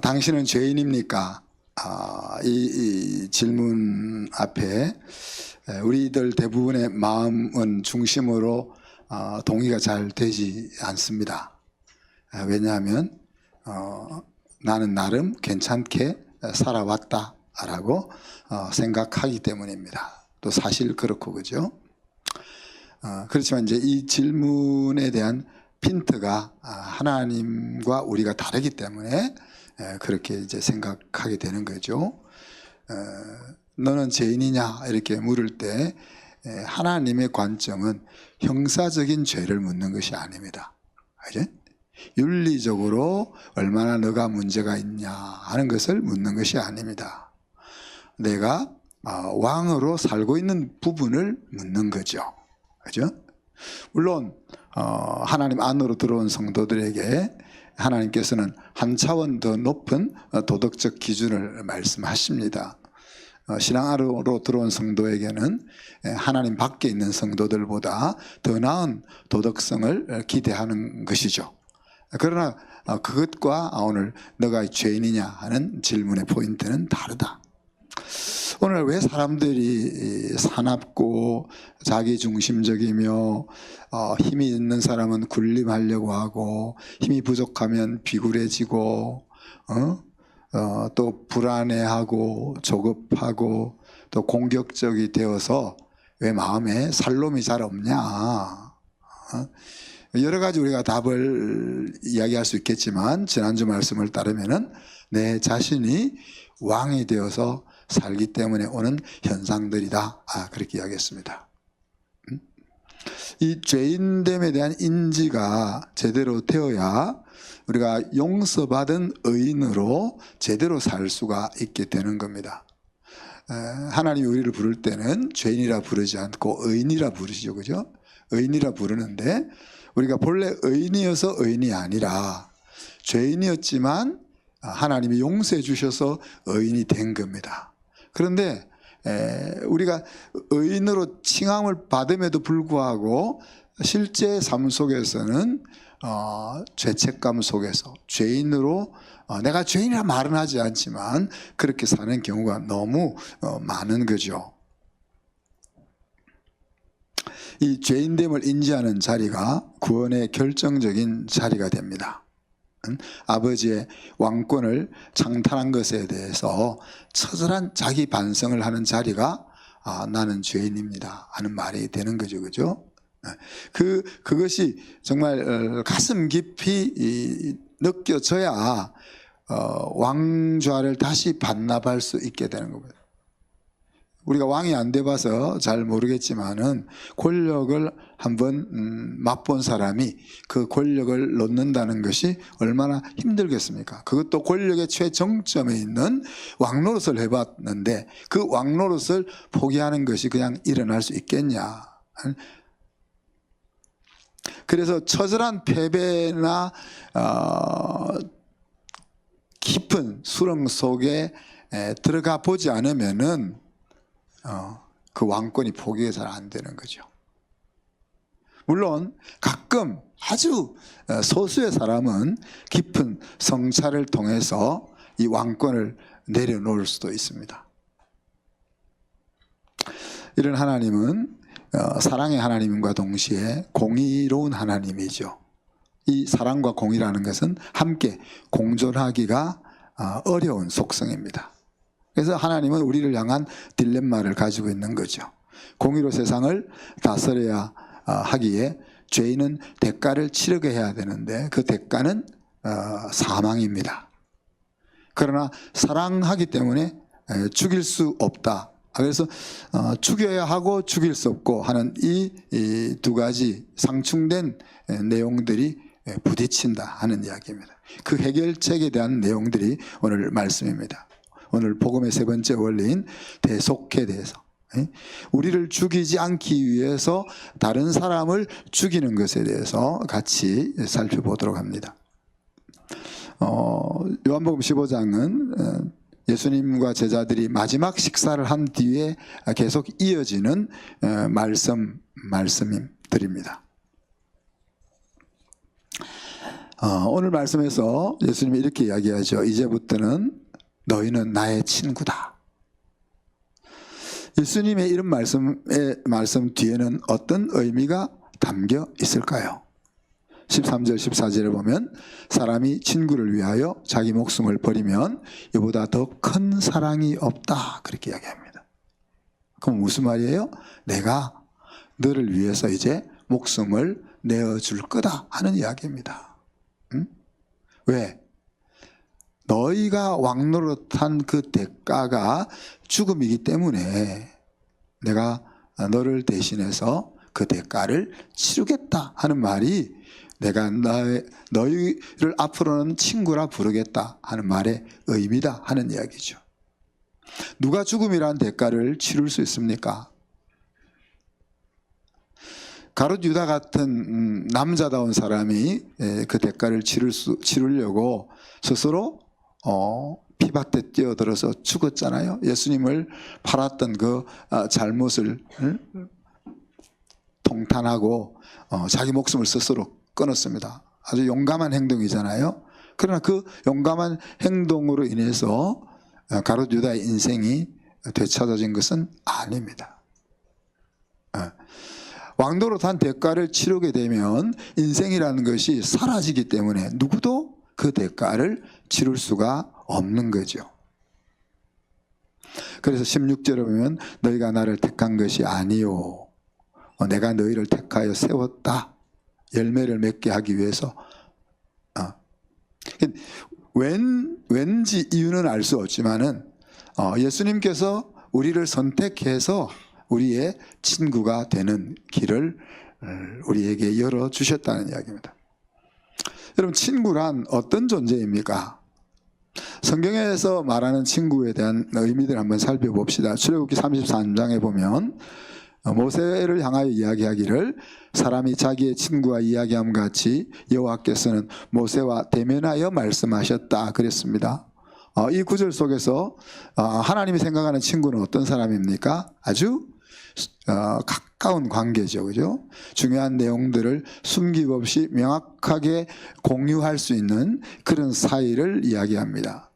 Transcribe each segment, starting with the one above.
당신은 죄인입니까? 이 질문 앞에 우리들 대부분의 마음은 중심으로 동의가 잘 되지 않습니다. 왜냐하면 나는 나름 괜찮게 살아왔다라고 생각하기 때문입니다. 또 사실 그렇고, 그죠? 그렇지만 이제 이 질문에 대한 핀트가 하나님과 우리가 다르기 때문에 그렇게 이제 생각하게 되는 거죠. 너는 죄인이냐 이렇게 물을 때 하나님의 관점은 형사적인 죄를 묻는 것이 아닙니다. 그죠? 윤리적으로 얼마나 너가 문제가 있냐 하는 것을 묻는 것이 아닙니다. 내가 왕으로 살고 있는 부분을 묻는 거죠. 그죠? 물론 하나님 안으로 들어온 성도들에게 하나님께서는 한 차원 더 높은 도덕적 기준을 말씀하십니다. 신앙 안으로 들어온 성도에게는 하나님 밖에 있는 성도들보다 더 나은 도덕성을 기대하는 것이죠. 그러나 그것과 오늘 너가 죄인이냐 하는 질문의 포인트는 다르다. 오늘 왜 사람들이 사납고 자기중심적이며 힘이 있는 사람은 군림하려고 하고 힘이 부족하면 비굴해지고 또 불안해하고 조급하고 또 공격적이 되어서 왜 마음에 살롬이 잘 없냐? 여러 가지 우리가 답을 이야기할 수 있겠지만 지난주 말씀을 따르면은 내 자신이 왕이 되어서 살기 때문에 오는 현상들이다. 그렇게 이야기했습니다. 이 죄인됨에 대한 인지가 제대로 되어야 우리가 용서받은 의인으로 제대로 살 수가 있게 되는 겁니다. 하나님이 우리를 부를 때는 죄인이라 부르지 않고 의인이라 부르시죠. 그죠? 의인이라 부르는데 우리가 본래 의인이어서 의인이 아니라 죄인이었지만 하나님이 용서해 주셔서 의인이 된 겁니다. 그런데 우리가 의인으로 칭함을 받음에도 불구하고 실제 삶 속에서는 죄책감 속에서 죄인으로 내가 죄인이라 말은 하지 않지만 그렇게 사는 경우가 너무 많은 거죠. 이 죄인됨을 인지하는 자리가 구원의 결정적인 자리가 됩니다. 아버지의 왕권을 창탈한 것에 대해서 처절한 자기 반성을 하는 자리가 나는 죄인입니다 하는 말이 되는 거죠. 그죠? 그것이 정말 가슴 깊이 느껴져야 왕좌를 다시 반납할 수 있게 되는 겁니다. 우리가 왕이 안 돼봐서 잘 모르겠지만은 권력을 한번 맛본 사람이 그 권력을 놓는다는 것이 얼마나 힘들겠습니까? 그것도 권력의 최정점에 있는 왕노릇을 해봤는데 그 왕노릇을 포기하는 것이 그냥 일어날 수 있겠냐? 그래서 처절한 패배나 깊은 수렁 속에 들어가 보지 않으면은 그 왕권이 포기가 잘 안 되는 거죠. 물론 가끔 아주 소수의 사람은 깊은 성찰을 통해서 이 왕권을 내려놓을 수도 있습니다. 이런 하나님은 사랑의 하나님과 동시에 공의로운 하나님이죠. 이 사랑과 공의라는 것은 함께 공존하기가 어려운 속성입니다. 그래서 하나님은 우리를 향한 딜레마를 가지고 있는 거죠. 공의로 세상을 다스려야 하기에 죄인은 대가를 치르게 해야 되는데 그 대가는 사망입니다. 그러나 사랑하기 때문에 죽일 수 없다. 그래서 죽여야 하고 죽일 수 없고 하는 이 두 가지 상충된 내용들이 부딪힌다 하는 이야기입니다. 그 해결책에 대한 내용들이 오늘 말씀입니다. 오늘 복음의 세 번째 원리인 대속에 대해서 우리를 죽이지 않기 위해서 다른 사람을 죽이는 것에 대해서 같이 살펴보도록 합니다. 요한복음 15장은 예수님과 제자들이 마지막 식사를 한 뒤에 계속 이어지는 말씀들입니다. 오늘 말씀에서 예수님이 이렇게 이야기하죠. 이제부터는 너희는 나의 친구다. 예수님의 이런 말씀 뒤에는 어떤 의미가 담겨 있을까요? 13절 14절에 보면 사람이 친구를 위하여 자기 목숨을 버리면 이보다 더 큰 사랑이 없다, 그렇게 이야기합니다. 그럼 무슨 말이에요? 내가 너를 위해서 이제 목숨을 내어줄 거다 하는 이야기입니다. 응? 왜? 너희가 왕노릇한 그 대가가 죽음이기 때문에 내가 너를 대신해서 그 대가를 치르겠다 하는 말이, 내가 너희를 앞으로는 친구라 부르겠다 하는 말의 의미다 하는 이야기죠. 누가 죽음이라는 대가를 치를 수 있습니까? 가룟 유다 같은 남자다운 사람이 그 대가를 치르려고 스스로 피밭에 뛰어들어서 죽었잖아요. 예수님을 팔았던 그 잘못을 통탄하고 자기 목숨을 스스로 끊었습니다. 아주 용감한 행동이잖아요. 그러나 그 용감한 행동으로 인해서 가룟 유다의 인생이 되찾아진 것은 아닙니다. 왕노릇한 대가를 치르게 되면 인생이라는 것이 사라지기 때문에 누구도 그 대가를 치를 수가 없는 거죠. 그래서 16절에 보면 너희가 나를 택한 것이 아니요 내가 너희를 택하여 세웠다. 열매를 맺게 하기 위해서. 왠지 이유는 알 수 없지만은 예수님께서 우리를 선택해서 우리의 친구가 되는 길을 우리에게 열어주셨다는 이야기입니다. 여러분, 친구란 어떤 존재입니까? 성경에서 말하는 친구에 대한 의미들을 한번 살펴봅시다. 출애굽기 33장에 보면 모세를 향하여 이야기하기를 사람이 자기의 친구와 이야기함 같이 여호와께서는 모세와 대면하여 말씀하셨다 그랬습니다. 이 구절 속에서 하나님이 생각하는 친구는 어떤 사람입니까? 아주 가까운 관계죠. 그죠? 중요한 내용들을 숨김없이 명확하게 공유할 수 있는 그런 사이를 이야기합니다.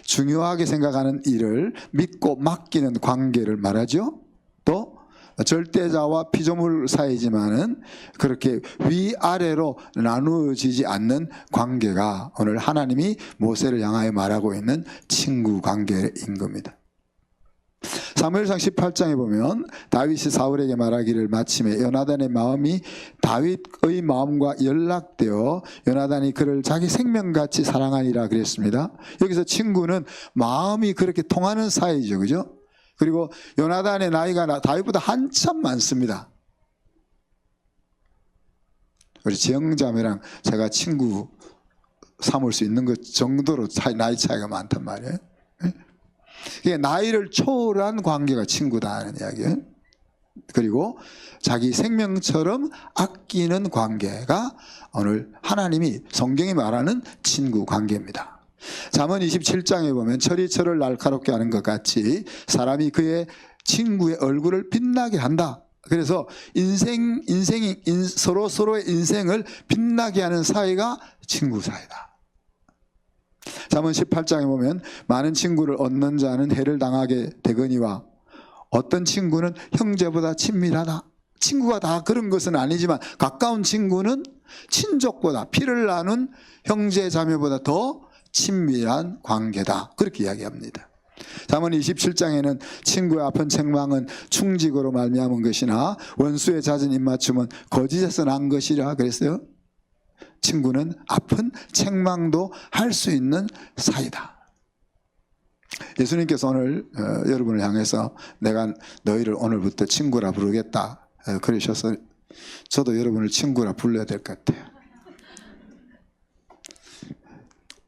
중요하게 생각하는 일을 믿고 맡기는 관계를 말하죠. 또 절대자와 피조물 사이지만은 그렇게 위아래로 나누어지지 않는 관계가 오늘 하나님이 모세를 향하여 말하고 있는 친구 관계인 겁니다. 사무엘상 18장에 보면 다윗이 사울에게 말하기를 마침에 요나단의 마음이 다윗의 마음과 연락되어 요나단이 그를 자기 생명같이 사랑하니라 그랬습니다. 여기서 친구는 마음이 그렇게 통하는 사이죠. 그죠? 그리고 요나단의 나이가 다윗보다 한참 많습니다. 우리 지영자매랑 제가 친구 삼을 수 있는 것 정도로 나이 차이가 많단 말이에요. 이게 나이를 초월한 관계가 친구다는 이야기예요. 그리고 자기 생명처럼 아끼는 관계가 오늘 하나님이 성경이 말하는 친구 관계입니다. 잠언 27장에 보면 철이 철을 날카롭게 하는 것 같이 사람이 그의 친구의 얼굴을 빛나게 한다. 그래서 인생이 서로의 인생을 빛나게 하는 사이가 친구 사이다. 잠언 18장에 보면 많은 친구를 얻는 자는 해를 당하게 되거니와 어떤 친구는 형제보다 친밀하다. 친구가 다 그런 것은 아니지만 가까운 친구는 친족보다 피를 나눈 형제 자매보다 더 친밀한 관계다. 그렇게 이야기합니다. 잠언 27장에는 친구의 아픈 책망은 충직으로 말미암은 것이나 원수의 잦은 입맞춤은 거짓에서 난 것이라 그랬어요. 친구는 아픈 책망도 할 수 있는 사이다. 예수님께서 오늘 여러분을 향해서 내가 너희를 오늘부터 친구라 부르겠다 그러셔서 저도 여러분을 친구라 불러야 될 것 같아요.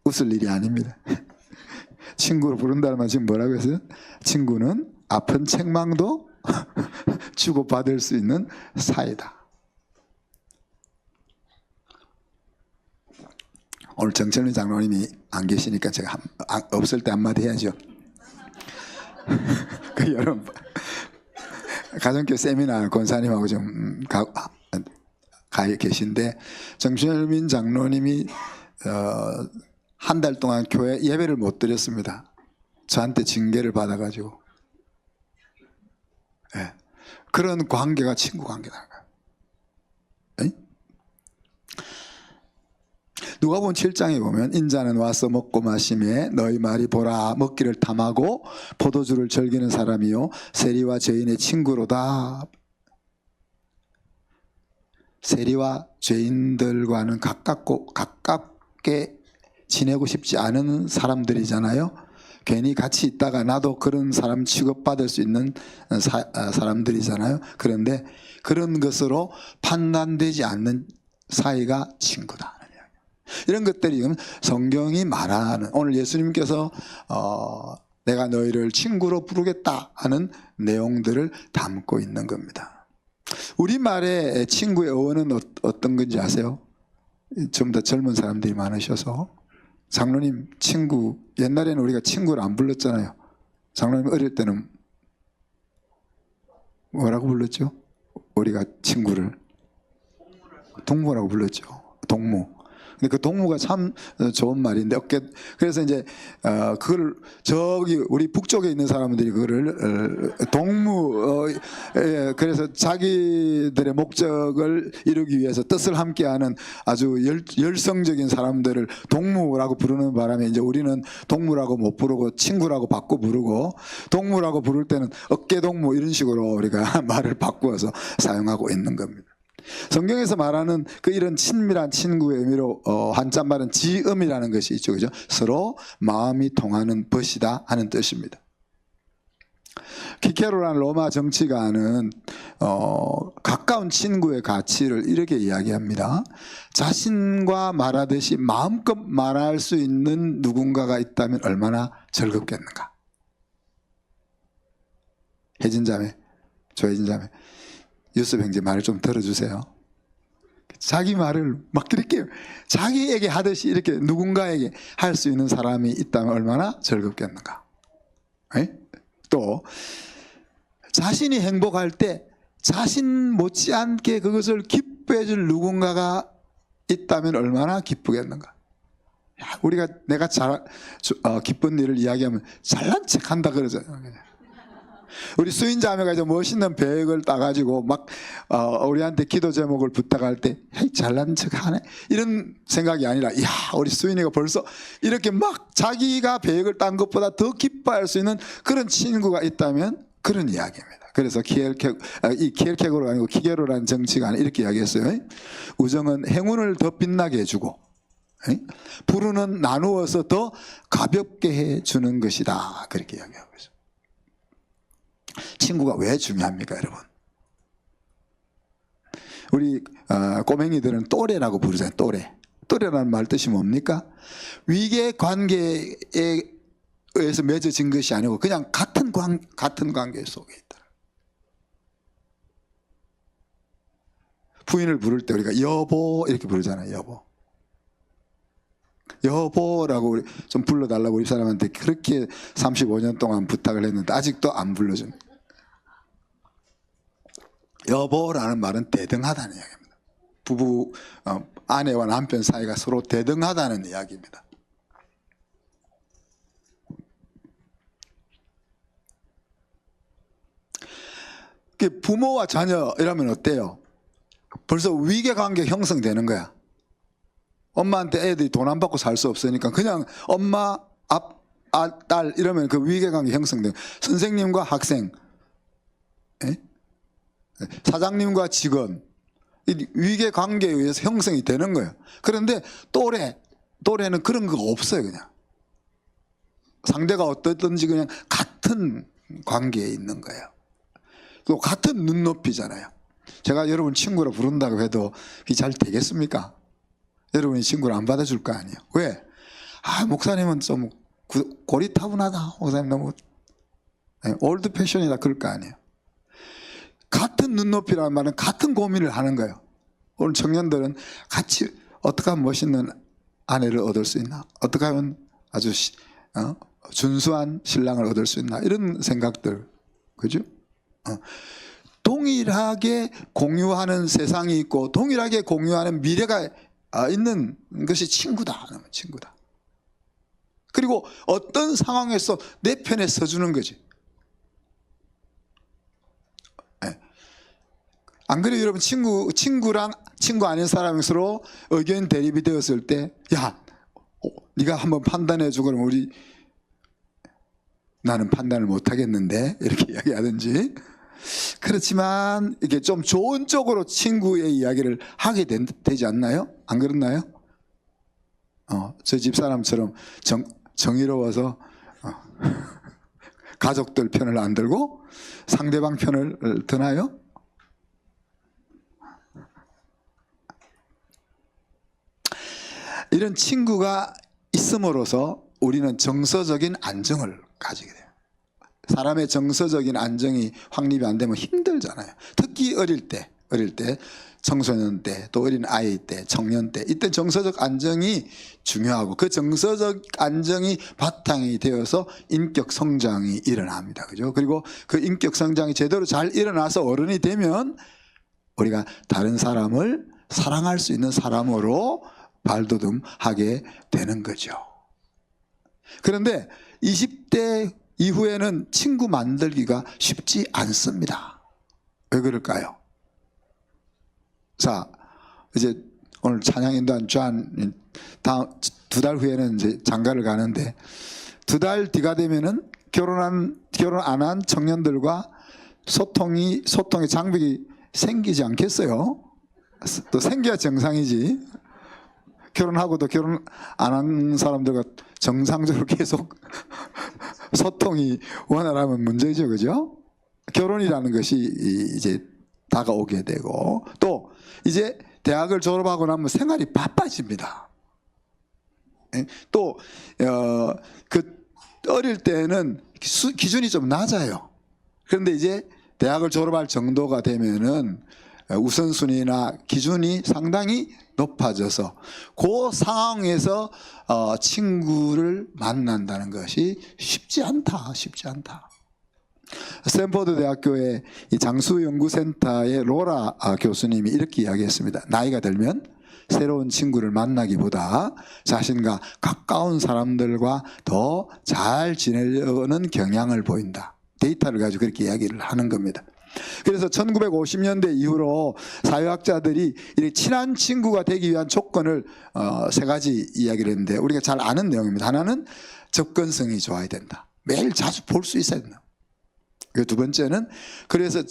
웃을 일이 아닙니다. 친구로 부른다는 말 지금 뭐라고 했어요? 친구는 아픈 책망도 주고받을 수 있는 사이다. 오늘 정철민 장로님이 안 계시니까 제가 없을 때 한마디 해야죠. 그 여러분 가정교회 세미나 권사님하고 좀 가에 계신데 정신열민 장로님이 한 달 동안 교회 예배를 못 드렸습니다. 저한테 징계를 받아가지고. 네. 그런 관계가 친구 관계다. 네? 누가복음 7장에 보면 인자는 와서 먹고 마시매 너희 말이 보라 먹기를 탐하고 포도주를 즐기는 사람이요 세리와 죄인의 친구로다. 세리와 죄인들과는 가깝게 지내고 싶지 않은 사람들이잖아요. 괜히 같이 있다가 나도 그런 사람 취급받을 수 있는 사람들이잖아요. 그런데 그런 것으로 판단되지 않는 사이가 친구다. 이런 것들이 성경이 말하는, 오늘 예수님께서 내가 너희를 친구로 부르겠다 하는 내용들을 담고 있는 겁니다. 우리말의 친구의 어원은 어떤 건지 아세요? 좀 더 젊은 사람들이 많으셔서. 장로님 친구, 옛날에는 우리가 친구를 안 불렀잖아요. 장로님 어릴 때는 뭐라고 불렀죠? 우리가 친구를 동무라고 불렀죠. 동무. 근데 그 동무가 참 좋은 말인데 그래서 이제 그걸 저기 우리 북쪽에 있는 사람들이 그거를 동무 그래서 자기들의 목적을 이루기 위해서 뜻을 함께하는 아주 열성적인 사람들을 동무라고 부르는 바람에 이제 우리는 동무라고 못 부르고 친구라고 바꿔 부르고, 동무라고 부를 때는 어깨동무 이런 식으로 우리가 말을 바꾸어서 사용하고 있는 겁니다. 성경에서 말하는 그 이런 친밀한 친구의 의미로 한자말은 지음이라는 것이 있죠. 그죠? 서로 마음이 통하는 벗이다 하는 뜻입니다. 키케로라는 로마 정치가는 가까운 친구의 가치를 이렇게 이야기합니다. 자신과 말하듯이 마음껏 말할 수 있는 누군가가 있다면 얼마나 즐겁겠는가. 혜진자매, 조혜진자매, 유섭 형제 말을 좀 들어주세요. 자기 말을 막 이렇게 자기에게 하듯이 이렇게 누군가에게 할 수 있는 사람이 있다면 얼마나 즐겁겠는가. 에? 또 자신이 행복할 때 자신 못지않게 그것을 기뻐해 줄 누군가가 있다면 얼마나 기쁘겠는가. 우리가 내가 기쁜 일을 이야기하면 잘난 척 한다 그러잖아요. 우리 수인자매가 이제 멋있는 배역을 따가지고 막 우리한테 기도 제목을 부탁할 때 헤이 잘난 척하네 이런 생각이 아니라, 야 우리 수인이가 벌써 이렇게 막 자기가 배역을 딴 것보다 더 기뻐할 수 있는 그런 친구가 있다면 그런 이야기입니다. 그래서 이 키엘케고르가 아니고 키게로라는 정치가는 이렇게 이야기했어요. 우정은 행운을 더 빛나게 해주고 불운은 나누어서 더 가볍게 해주는 것이다. 그렇게 이야기하고 있어요. 친구가 왜 중요합니까, 여러분? 우리 꼬맹이들은 또래라고 부르잖아요. 또래라는 말 뜻이 뭡니까? 위계 관계에 의해서 맺어진 것이 아니고 그냥 같은 관계 속에 있다. 부인을 부를 때 우리가 여보 이렇게 부르잖아요. 여보. 여보라고 우리 좀 불러달라고 우리 사람한테 그렇게 35년 동안 부탁을 했는데 아직도 안 불러줍니다. 여보라는 말은 대등하다는 이야기입니다. 부부, 아내와 남편 사이가 서로 대등하다는 이야기입니다. 부모와 자녀 이러면 어때요? 벌써 위계관계 형성되는 거야. 엄마한테 애들이 돈 안 받고 살 수 없으니까 그냥 엄마, 딸 이러면 그 위계관계 형성돼요. 선생님과 학생, 사장님과 직원, 위계관계에 의해서 형성이 되는 거예요. 그런데 또래는 그런 거 없어요. 그냥 상대가 어떻든지 그냥 같은 관계에 있는 거예요. 또 같은 눈높이잖아요. 제가 여러분 친구로 부른다고 해도 그게 잘 되겠습니까? 여러분이 친구를 안 받아줄 거 아니에요. 왜? 목사님은 좀 고리타분하다. 목사님 너무 올드 패션이다. 그럴 거 아니에요. 같은 눈높이라는 말은 같은 고민을 하는 거예요. 오늘 청년들은 같이 어떻게 하면 멋있는 아내를 얻을 수 있나? 어떻게 하면 아주 준수한 신랑을 얻을 수 있나? 이런 생각들. 그죠? 동일하게 공유하는 세상이 있고 동일하게 공유하는 미래가 있는 것이 친구다. 친구다. 그리고 어떤 상황에서 내 편에 서주는 거지. 안 그래요 여러분? 친구랑 친구 아닌 사람이 서로 의견 대립이 되었을 때, 야, 네가 한번 판단해 주고 그러면 나는 판단을 못 하겠는데 이렇게 이야기하든지. 그렇지만 이게 좀 좋은 쪽으로 친구의 이야기를 하게 되지 않나요? 안 그렇나요? 저 집사람처럼 정의로워서 가족들 편을 안 들고 상대방 편을 드나요? 이런 친구가 있음으로써 우리는 정서적인 안정을 가지게 돼요. 사람의 정서적인 안정이 확립이 안 되면 힘들잖아요. 특히 어릴 때 청소년 때, 또 어린 아이 때, 청년 때, 이때 정서적 안정이 중요하고 그 정서적 안정이 바탕이 되어서 인격 성장이 일어납니다. 그죠? 그리고 그 인격 성장이 제대로 잘 일어나서 어른이 되면 우리가 다른 사람을 사랑할 수 있는 사람으로 발돋움하게 되는 거죠. 그런데 20대 이후에는 친구 만들기가 쉽지 않습니다. 왜 그럴까요? 자, 이제 오늘 찬양인단 다음 2달 후에는 이제 장가를 가는데 2달 뒤가 되면은 결혼 안 한 청년들과 소통의 장벽이 생기지 않겠어요? 또 생겨야 정상이지. 결혼하고도 결혼 안 한 사람들과 정상적으로 계속 소통이 원활하면 문제죠, 그죠? 결혼이라는 것이 이제 다가오게 되고 또 이제 대학을 졸업하고 나면 생활이 바빠집니다. 또 그 어릴 때는 기준이 좀 낮아요. 그런데 이제 대학을 졸업할 정도가 되면은 우선순위나 기준이 상당히 높아져서 그 상황에서 친구를 만난다는 것이 쉽지 않다. 스탠포드 대학교의 장수연구센터의 로라 교수님이 이렇게 이야기했습니다. 나이가 들면 새로운 친구를 만나기보다 자신과 가까운 사람들과 더 잘 지내려는 경향을 보인다. 데이터를 가지고 그렇게 이야기를 하는 겁니다. 그래서 1950년대 이후로 사회학자들이 이렇게 친한 친구가 되기 위한 조건을 3가지 이야기를 했는데 우리가 잘 아는 내용입니다. 하나는 접근성이 좋아야 된다. 매일 자주 볼 수 있어야 된다. 그 2번째는 그래서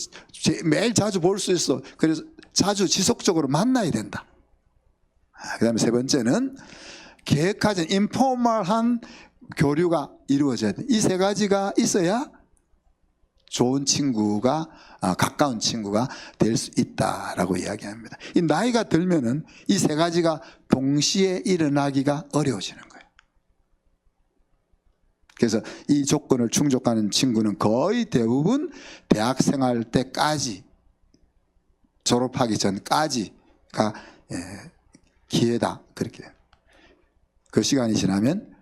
매일 자주 볼 수 있어. 그래서 자주 지속적으로 만나야 된다. 그 다음에 3번째는 계획하지 인포멀한 교류가 이루어져야 돼. 이 3가지가 있어야 좋은 친구가 가까운 친구가 될 수 있다라고 이야기합니다. 이 나이가 들면은 이 3가지가 동시에 일어나기가 어려워지는 거예요. 그래서 이 조건을 충족하는 친구는 거의 대부분 대학생활 때까지 졸업하기 전까지가 기회다 그렇게 돼요. 그 시간이 지나면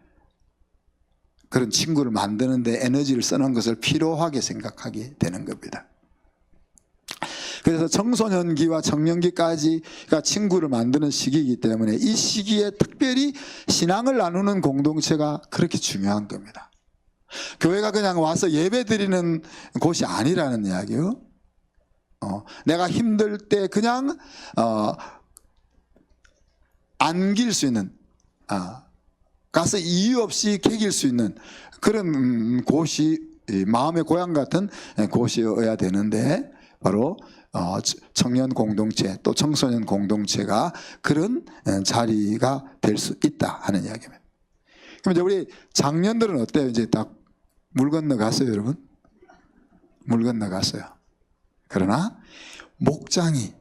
그런 친구를 만드는데 에너지를 쓰는 것을 필요하게 생각하게 되는 겁니다. 그래서 청소년기와 청년기까지가 친구를 만드는 시기이기 때문에 이 시기에 특별히 신앙을 나누는 공동체가 그렇게 중요한 겁니다. 교회가 그냥 와서 예배 드리는 곳이 아니라는 이야기요. 내가 힘들 때 그냥 안길 수 있는 가서 이유 없이 개길 수 있는 그런 곳이 마음의 고향 같은 곳이어야 되는데 바로 청년 공동체 또 청소년 공동체가 그런 자리가 될 수 있다 하는 이야기입니다. 그럼 이제 우리 장년들은 어때요? 이제 딱 물 건너갔어요, 여러분? 물 건너갔어요. 그러나 목장이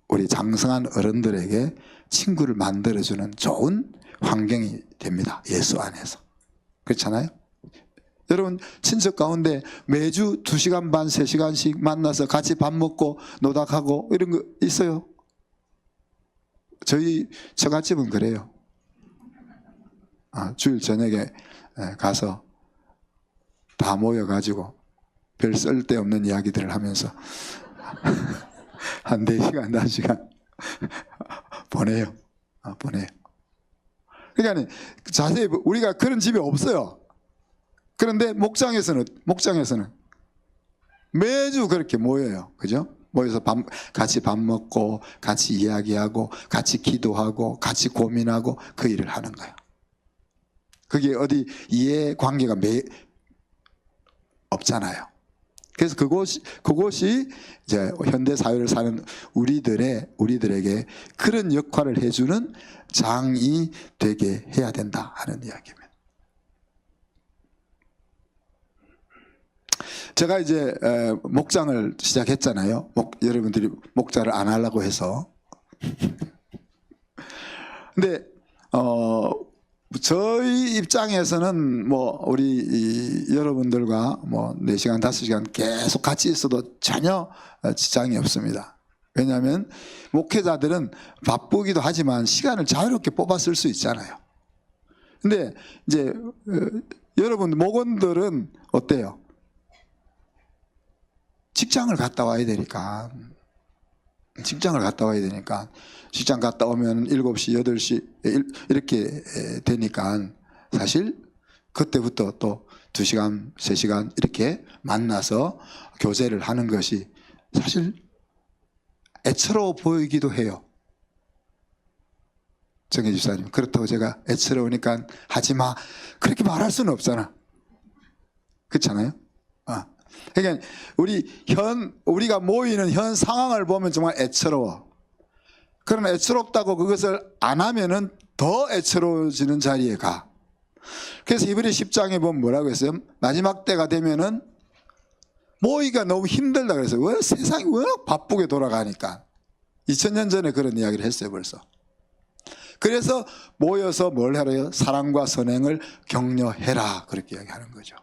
우리 장성한 어른들에게 친구를 만들어주는 좋은 환경이 됩니다. 예수 안에서. 그렇잖아요? 여러분 친척 가운데 매주 2시간 반, 3시간씩 만나서 같이 밥 먹고 노닥하고 이런 거 있어요? 저희 처갓집은 그래요. 주일 저녁에 가서 다 모여가지고 별 쓸데없는 이야기들을 하면서 한 4시간, 5시간 보내요. 보내요. 그러니까 자세히 우리가 그런 집이 없어요. 그런데 목장에서는 매주 그렇게 모여요. 그죠? 모여서 같이 밥 먹고 같이 이야기하고 같이 기도하고 같이 고민하고 그 일을 하는 거예요. 그게 어디 이해관계가 없잖아요. 그래서 그곳이 이제 현대 사회를 사는 우리들에게 그런 역할을 해주는 장이 되게 해야 된다 하는 이야기입니다. 제가 이제 목장을 시작했잖아요. 여러분들이 목자를 안 하려고 해서. 근데 저희 입장에서는 뭐 우리 여러분들과 뭐 4시간, 5시간 계속 같이 있어도 전혀 지장이 없습니다. 왜냐하면 목회자들은 바쁘기도 하지만 시간을 자유롭게 뽑아 쓸 수 있잖아요. 근데 이제 여러분 목원들은 어때요? 직장을 갔다 와야 되니까 직장 갔다 오면 7시, 8시 이렇게 되니까 사실 그때부터 또 2시간, 3시간 이렇게 만나서 교제를 하는 것이 사실 애처로워 보이기도 해요. 정혜 집사님, 그렇다고 제가 애처로우니까 하지마 그렇게 말할 수는 없잖아. 그렇잖아요? 그러니까 우리가 모이는 현 상황을 보면 정말 애처로워. 그러나 애처롭다고 그것을 안 하면은 더 애처로워지는 자리에 가. 그래서 이번에 10장에 보면 뭐라고 했어요? 마지막 때가 되면은 모이기가 너무 힘들다 그랬어요. 왜? 세상이 워낙 바쁘게 돌아가니까. 2000년 전에 그런 이야기를 했어요, 벌써. 그래서 모여서 뭘 하래요? 사랑과 선행을 격려해라. 그렇게 이야기하는 거죠.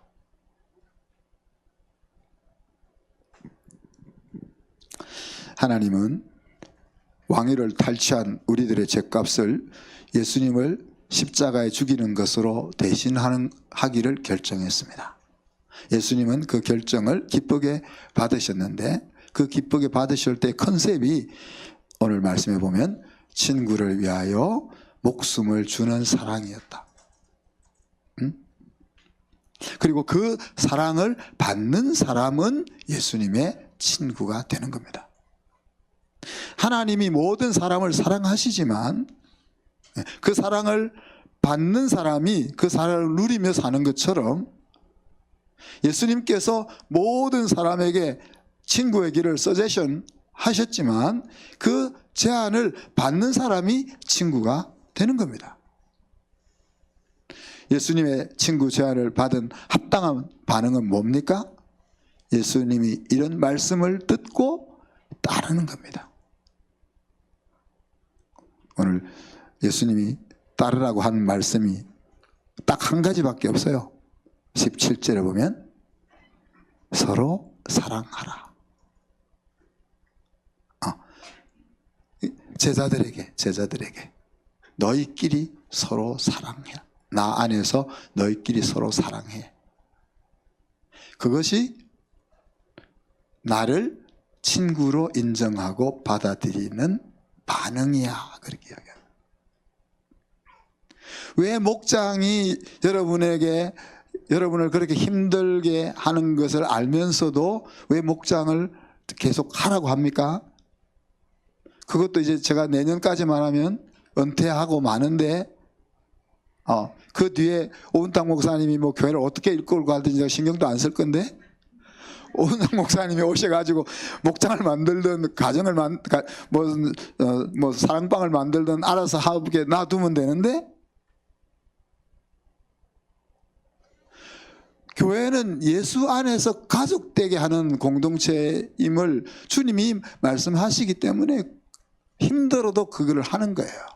하나님은 왕위를 탈취한 우리들의 죄값을 예수님을 십자가에 죽이는 것으로 대신하기를 결정했습니다. 예수님은 그 결정을 기쁘게 받으셨는데 그 기쁘게 받으실 때 컨셉이 오늘 말씀해 보면 친구를 위하여 목숨을 주는 사랑이었다. 그리고 그 사랑을 받는 사람은 예수님의 친구가 되는 겁니다. 하나님이 모든 사람을 사랑하시지만 그 사랑을 받는 사람이 그 사랑을 누리며 사는 것처럼 예수님께서 모든 사람에게 친구의 길을 서제션 하셨지만 그 제안을 받는 사람이 친구가 되는 겁니다. 예수님의 친구 제안을 받은 합당한 반응은 뭡니까? 예수님이 이런 말씀을 듣고 따르는 겁니다. 오늘 예수님이 따르라고 한 말씀이 딱 한 가지밖에 없어요. 17절에 보면 서로 사랑하라. 제자들에게 너희끼리 서로 사랑해. 나 안에서 너희끼리 서로 사랑해. 그것이 나를 친구로 인정하고 받아들이는 반응이야. 그렇게 이야기합니다. 왜 목장이 여러분을 그렇게 힘들게 하는 것을 알면서도 왜 목장을 계속 하라고 합니까? 그것도 이제 제가 내년까지만 하면 은퇴하고 마는데 그 뒤에 오은탁 목사님이 뭐 교회를 어떻게 이끌고 가든지 신경도 안 쓸 건데 오은탁 목사님이 오셔가지고 목장을 만들든 가정을 뭐 사랑방을 만들든 알아서 하게 놔두면 되는데 교회는 예수 안에서 가족되게 하는 공동체임을 주님이 말씀하시기 때문에 힘들어도 그걸 하는 거예요.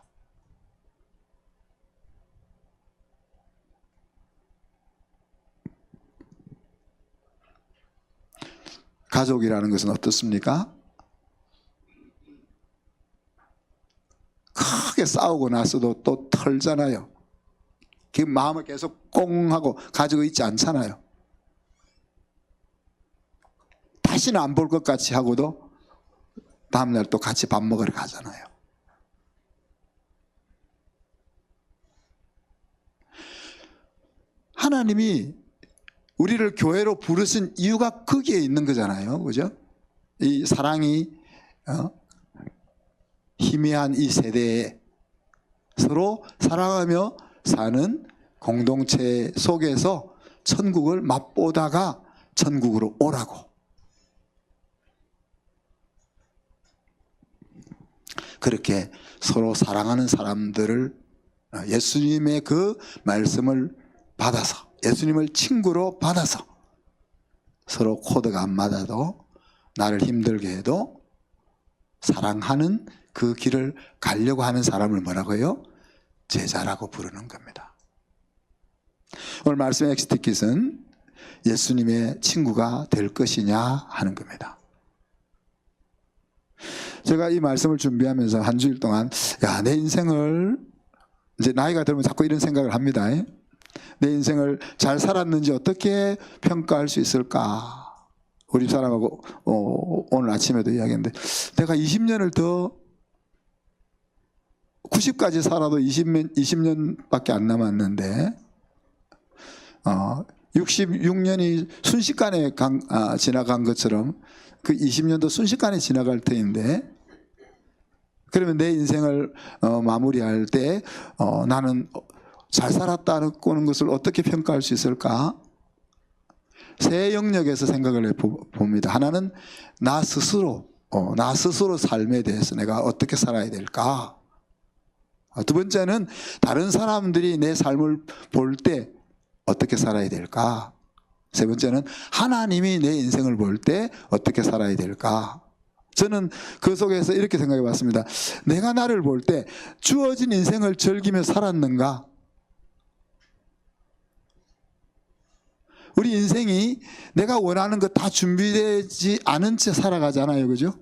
가족이라는 것은 어떻습니까? 크게 싸우고 나서도 또 털잖아요. 그 마음을 계속 꽁 하고 가지고 있지 않잖아요. 다시는 안 볼 것 같이 하고도 다음날 또 같이 밥 먹으러 가잖아요. 하나님이 우리를 교회로 부르신 이유가 거기에 있는 거잖아요. 그죠? 이 사랑이 희미한 이 세대에 서로 사랑하며 사는 공동체 속에서 천국을 맛보다가 천국으로 오라고. 그렇게 서로 사랑하는 사람들을 예수님의 그 말씀을 받아서, 예수님을 친구로 받아서 서로 코드가 안 맞아도 나를 힘들게 해도 사랑하는 그 길을 가려고 하는 사람을 뭐라고요? 제자라고 부르는 겁니다. 오늘 말씀의 엑스티킷은 예수님의 친구가 될 것이냐 하는 겁니다. 제가 이 말씀을 준비하면서 한 주일 동안 내 인생을, 이제 나이가 들면 자꾸 이런 생각을 합니다. 내 인생을 잘 살았는지 어떻게 평가할 수 있을까? 우리 사람하고 오늘 아침에도 이야기했는데, 내가 20년을 더 90까지 살아도 20년밖에 안 남았는데 66년이 순식간에 지나간 것처럼 그 20년도 순식간에 지나갈 터인데, 그러면 내 인생을 마무리할 때 나는 잘 살았다는 것을 어떻게 평가할 수 있을까? 세 영역에서 생각을 해봅니다. 하나는 나 스스로 삶에 대해서 내가 어떻게 살아야 될까? 두 번째는 다른 사람들이 내 삶을 볼 때 어떻게 살아야 될까? 세 번째는 하나님이 내 인생을 볼 때 어떻게 살아야 될까? 저는 그 속에서 이렇게 생각해 봤습니다. 내가 나를 볼 때 주어진 인생을 즐기며 살았는가? 우리 인생이 내가 원하는 거 다 준비되지 않은 채 살아가잖아요. 그죠?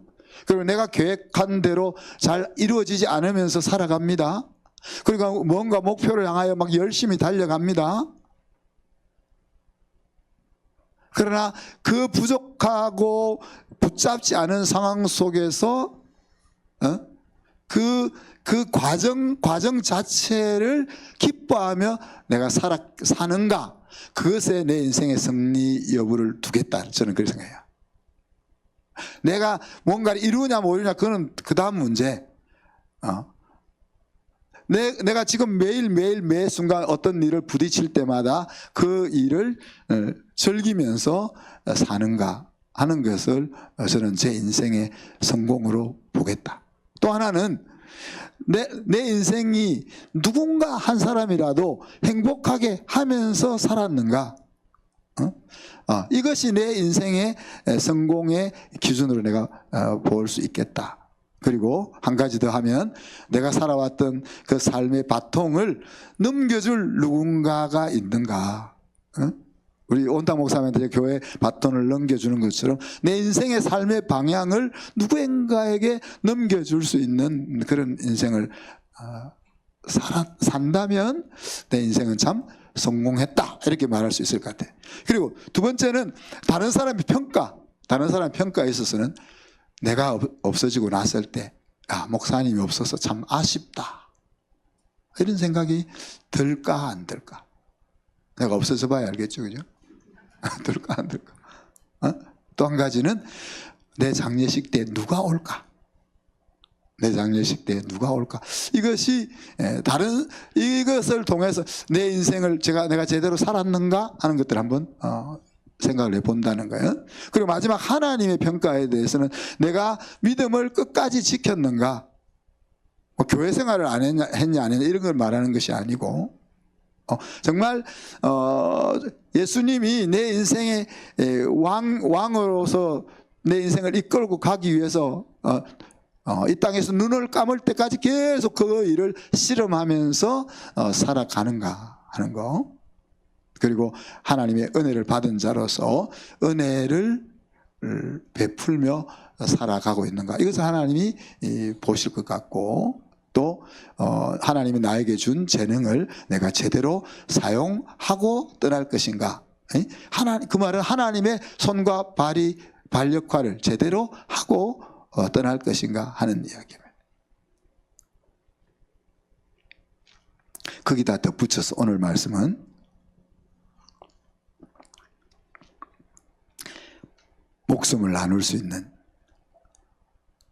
그리고 내가 계획한 대로 잘 이루어지지 않으면서 살아갑니다. 그러니까 뭔가 목표를 향하여 막 열심히 달려갑니다. 그러나 그 부족하고 붙잡지 않은 상황 속에서 그 과정 자체를 기뻐하며 내가 사는가? 그것에 내 인생의 승리 여부를 두겠다. 저는 그렇게 생각해요. 내가 뭔가를 이루냐 못 이루냐 그거는 그 다음 문제. 내가 지금 매일매일 매 순간 어떤 일을 부딪힐 때마다 그 일을 즐기면서 사는가 하는 것을 저는 제 인생의 성공으로 보겠다. 또 하나는 내 인생이 누군가 한 사람이라도 행복하게 하면서 살았는가? 이것이 내 인생의 성공의 기준으로 내가 볼 수 있겠다. 그리고 한 가지 더 하면 내가 살아왔던 그 삶의 바통을 넘겨줄 누군가가 있는가? 우리 온당 목사님한테 교회 바톤을 넘겨주는 것처럼 내 인생의 삶의 방향을 누구인가에게 넘겨줄 수 있는 그런 인생을 산다면 내 인생은 참 성공했다 이렇게 말할 수 있을 것 같아요. 그리고 두 번째는 다른 사람의 평가에 있어서는 내가 없어지고 났을 때 목사님이 없어서 참 아쉽다 이런 생각이 들까 안 들까? 내가 없어져 봐야 알겠죠, 그죠? 들까 안 들까? 또 한 가지는 내 장례식 때 누가 올까? 내 장례식 때 누가 올까? 이것이 이것을 통해서 내 인생을 내가 제대로 살았는가 하는 것들 한번 생각을 해본다는 거예요. 그리고 마지막 하나님의 평가에 대해서는 내가 믿음을 끝까지 지켰는가? 교회 생활을 안 했냐 안 했냐 이런 걸 말하는 것이 아니고 정말 예수님이 내 인생의 왕으로서 내 인생을 이끌고 가기 위해서 이 땅에서 눈을 감을 때까지 계속 그 일을 실험하면서 살아가는가 하는 거. 그리고 하나님의 은혜를 받은 자로서 은혜를 베풀며 살아가고 있는가. 이것을 하나님이 보실 것 같고 또 하나님이 나에게 준 재능을 내가 제대로 사용하고 떠날 것인가. 그 말은 하나님의 손과 발이 발 역할을 제대로 하고 떠날 것인가 하는 이야기입니다. 거기다 덧붙여서 오늘 말씀은 목숨을 나눌 수 있는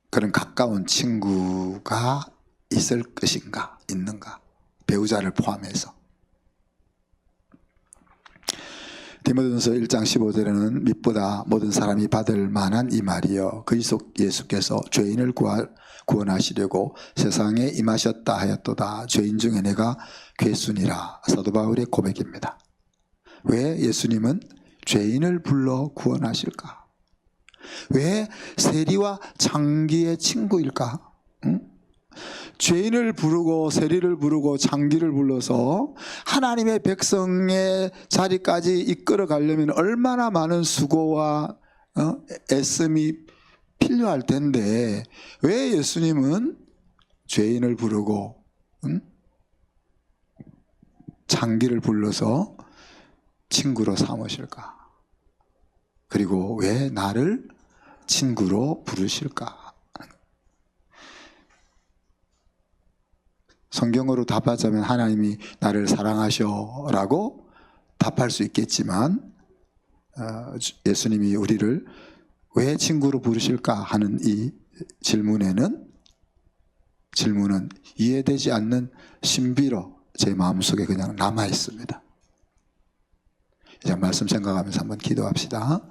그런 가까운 친구가 있을 것인가, 있는가, 배우자를 포함해서. 디모데전서 1장 15절에는 밑보다 모든 사람이 받을 만한 이 말이여 그리스도 예수께서 죄인을 구원하시려고 세상에 임하셨다 하였도다. 죄인 중에 내가 괴순이라. 사도 바울의 고백입니다. 왜 예수님은 죄인을 불러 구원하실까? 왜 세리와 장기의 친구일까? 응? 죄인을 부르고 세리를 부르고 장기를 불러서 하나님의 백성의 자리까지 이끌어 가려면 얼마나 많은 수고와 애씀이 필요할 텐데 왜 예수님은 죄인을 부르고 장기를 불러서 친구로 삼으실까? 그리고 왜 나를 친구로 부르실까? 성경으로 답하자면 하나님이 나를 사랑하셔라고 답할 수 있겠지만 예수님이 우리를 왜 친구로 부르실까 하는 이 질문은 이해되지 않는 신비로 제 마음속에 그냥 남아 있습니다. 이제 말씀 생각하면서 한번 기도합시다.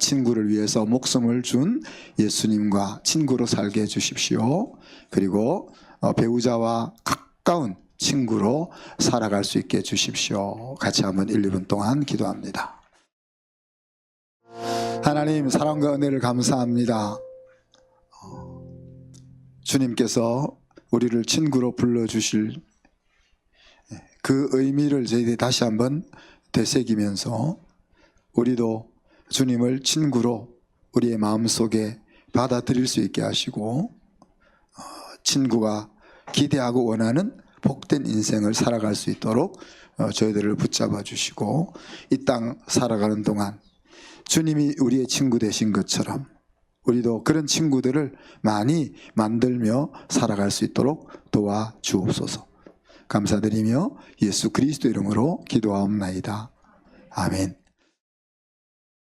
친구를 위해서 목숨을 준 예수님과 친구로 살게 해주십시오. 그리고 배우자와 가까운 친구로 살아갈 수 있게 해주십시오. 같이 한번 1, 2분 동안 기도합니다. 하나님 사랑과 은혜를 감사합니다. 주님께서 우리를 친구로 불러주실 그 의미를 저희들이 다시 한번 되새기면서 우리도 주님을 친구로 우리의 마음속에 받아들일 수 있게 하시고 친구가 기대하고 원하는 복된 인생을 살아갈 수 있도록 저희들을 붙잡아 주시고 이 땅 살아가는 동안 주님이 우리의 친구 되신 것처럼 우리도 그런 친구들을 많이 만들며 살아갈 수 있도록 도와주옵소서. 감사드리며 예수 그리스도 이름으로 기도하옵나이다. 아멘.